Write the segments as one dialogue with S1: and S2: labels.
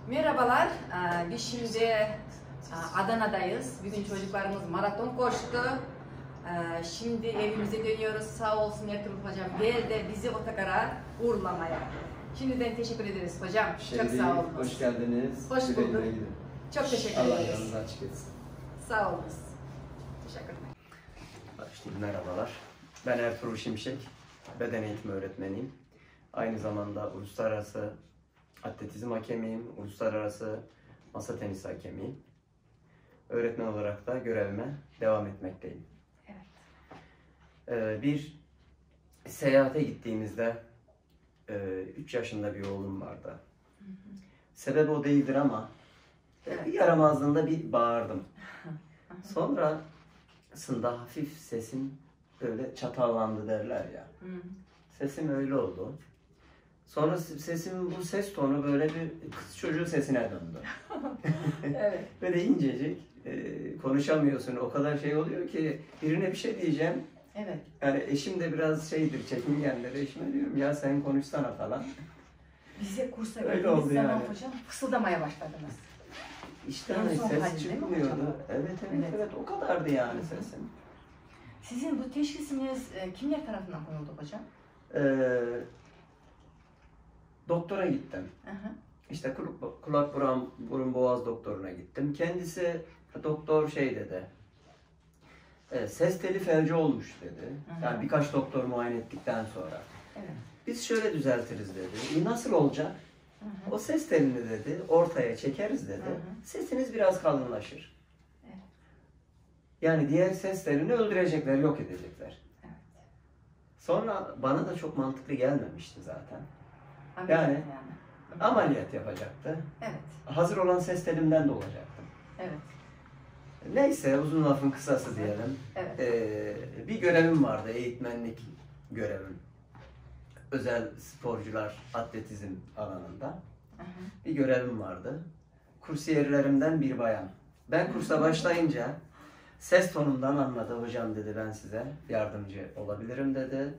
S1: Merhabalar, biz şimdi Adana'dayız. Bugün çocuklarımız maraton koştu. Şimdi evimize dönüyoruz. Sağ olsun Ertuğrul Hocam geldi bizi otogara uğurlamaya. Şimdiden teşekkür ederiz hocam. Çok sağ olun.
S2: Hoş geldiniz.
S1: Hoş bulduk. Çok teşekkür ederiz.
S2: Allah yolunuz açık etsin.
S1: Sağ olun. Teşekkürler.
S2: Merhabalar. Ben Ertuğrul Şimşek. Beden eğitimi öğretmeniyim. Aynı zamanda uluslararası atletizm hakemiyim, uluslararası masa tenisi hakemiyim. Öğretmen olarak da görevime devam etmekteyim.
S1: Evet.
S2: Bir seyahate gittiğimizde 3 yaşında bir oğlum vardı. Sebebi o değildir ama bir yaramazlığında bir bağırdım. Sonrasında hafif sesim böyle çatallandı derler ya. Sesim öyle oldu. Sonra sesimin bu ses tonu böyle bir kız çocuğu sesine döndü.
S1: Evet.
S2: Böyle incecik, konuşamıyorsun. O kadar şey oluyor ki birine bir şey diyeceğim.
S1: Evet.
S2: Yani eşim de biraz şeydir, çekingendir. Eşime diyorum ya sen konuşsana falan.
S1: Bize kursa
S2: Öyle
S1: geldiğiniz
S2: oldu
S1: zaman
S2: yani.
S1: hocam fısıldamaya başladınız.
S2: İşte
S1: En
S2: hani
S1: son
S2: ses
S1: halinde değil mi
S2: çıkmıyordu.
S1: hocam?
S2: Evet, o kadardı yani sesim.
S1: Sizin bu teşhisiniz kimler tarafından konuldu hocam?
S2: Doktora gittim. İşte kulak burun boğaz doktoruna gittim. Kendisi doktor şey dedi. Ses teli felci olmuş dedi. Yani birkaç doktor muayene ettikten sonra.
S1: Evet.
S2: Biz şöyle düzeltiriz dedi. Nasıl olacak? O ses telini dedi ortaya çekeriz dedi. Sesiniz biraz kalınlaşır.
S1: Evet.
S2: Yani diğer ses telini öldürecekler, yok edecekler.
S1: Evet.
S2: Sonra bana da çok mantıklı gelmemişti zaten.
S1: Ameliyat
S2: Yani ameliyat yapacaktı.
S1: Evet.
S2: Hazır olan ses telimden de olacaktım.
S1: Evet.
S2: Neyse uzun lafın kısası diyelim.
S1: Evet.
S2: Bir görevim vardı, eğitmenlik görevim. Özel sporcular atletizm alanında. Bir görevim vardı. Kursiyerlerimden bir bayan. Ben kursa başlayınca ses tonumdan anladı. Hocam dedi ben size yardımcı olabilirim dedi.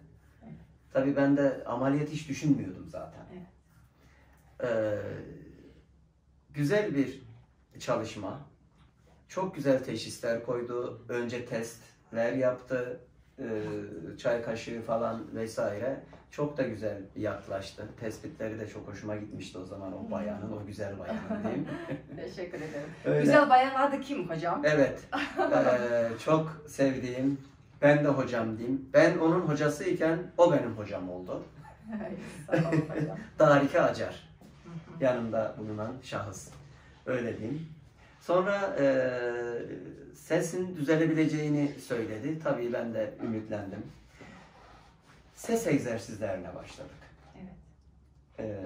S2: Tabii ben de ameliyat hiç düşünmüyordum zaten. Güzel bir çalışma. Çok güzel teşhisler koydu. Önce testler yaptı. Çay kaşığı falan vesaire. Çok da güzel yaklaştı. Tespitleri de çok hoşuma gitmişti o zaman o bayanın, o güzel bayanın diyeyim.
S1: Teşekkür ederim.
S2: Öyle.
S1: Güzel bayan adı kim hocam?
S2: Evet. Çok sevdiğim, ben de hocam diyeyim. Ben onun hocasıyken o benim hocam oldu.
S1: Sağ olun hocam.
S2: Darike Acar. Yanımda bulunan şahıs. Öyle diyeyim. Sonra sesin düzelebileceğini söyledi. Tabii ben de ümitlendim. Ses egzersizlerine başladık.
S1: Evet.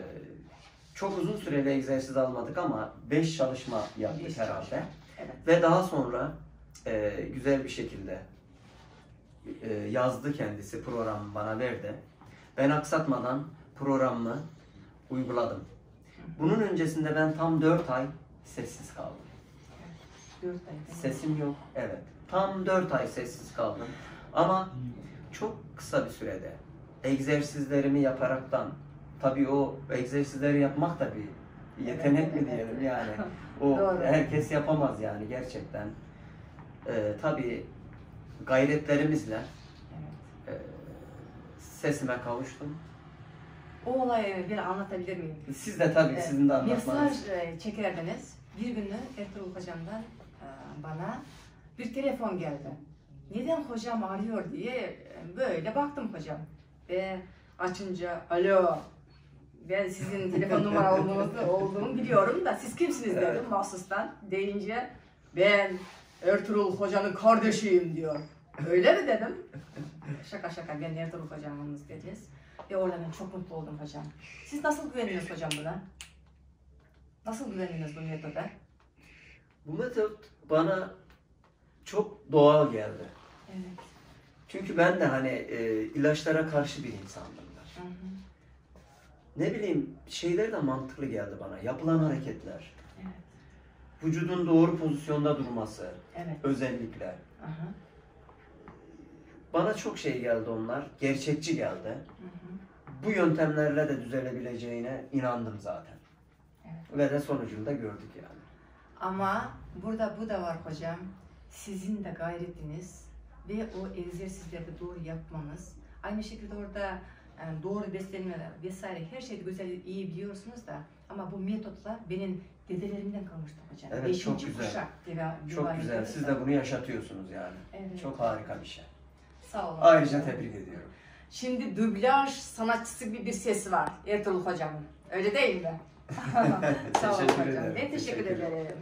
S2: Çok uzun süreli egzersiz almadık ama 5 çalışma yaptık
S1: 5
S2: herhalde.
S1: çalışma. Evet.
S2: Ve daha sonra güzel bir şekilde yazdı kendisi, programı bana verdi. Ben aksatmadan programı uyguladım. Bunun öncesinde ben tam 4 ay sessiz kaldım.
S1: 4 ay.
S2: Sesim yok, evet. Tam 4 ay sessiz kaldım. Ama çok kısa bir sürede egzersizlerimi yaparaktan, tabii o egzersizleri yapmak da bir yetenek mi diyelim yani. O herkes yapamaz yani gerçekten. Tabii gayretlerimizle sesime kavuştum.
S1: O olayı bir anlatabilir miyim?
S2: Siz de tabii sizin de anlatmanız.
S1: Mesaj çekerdiniz. Bir günü Ertuğrul hocamdan bana bir telefon geldi. Neden hocam arıyor diye böyle baktım hocam. Ve açınca alo ben sizin telefon numara olduğunu biliyorum da siz kimsiniz dedim mahsustan. Deyince ben Ertuğrul hocanın kardeşiyim diyor. Öyle mi dedim. Şaka şaka ben Ertuğrul hocamınız dediniz. Ve orada ben çok mutlu oldum hocam. Siz nasıl güvendiniz hocam buna? Nasıl güvendiniz bu metoda?
S2: Bu metot bana çok doğal geldi.
S1: Evet.
S2: Çünkü ben de hani ilaçlara karşı bir insandım. Ne bileyim şeyler de mantıklı geldi bana. Yapılan hareketler.
S1: Evet.
S2: Vücudun doğru pozisyonda durması.
S1: Evet.
S2: Özellikle. Bana çok şey geldi onlar. Gerçekçi geldi. Bu yöntemlerle de düzelebileceğine inandım zaten.
S1: Evet.
S2: Ve de sonucunu da gördük yani.
S1: Ama burada bu da var hocam. Sizin de gayretiniz ve o egzersizleri doğru yapmanız. Aynı şekilde orada yani doğru beslenmeler vesaire her şeyi güzel iyi biliyorsunuz da ama bu metotlar benim dedelerimden kalmıştı hocam.
S2: Evet,
S1: Beşinci
S2: çok güzel.
S1: kuşak
S2: Çok güzel. Siz de bunu yaşatıyorsunuz yani.
S1: Evet.
S2: Çok harika bir şey.
S1: Sağ olun.
S2: Ayrıca tebrik ediyorum.
S1: Şimdi dublaj sanatçısı gibi bir sesi var Ertuğrul hocamın. Öyle değil mi? Sağ olun
S2: Teşekkür
S1: hocam.
S2: ederim.
S1: Ben teşekkür ederim.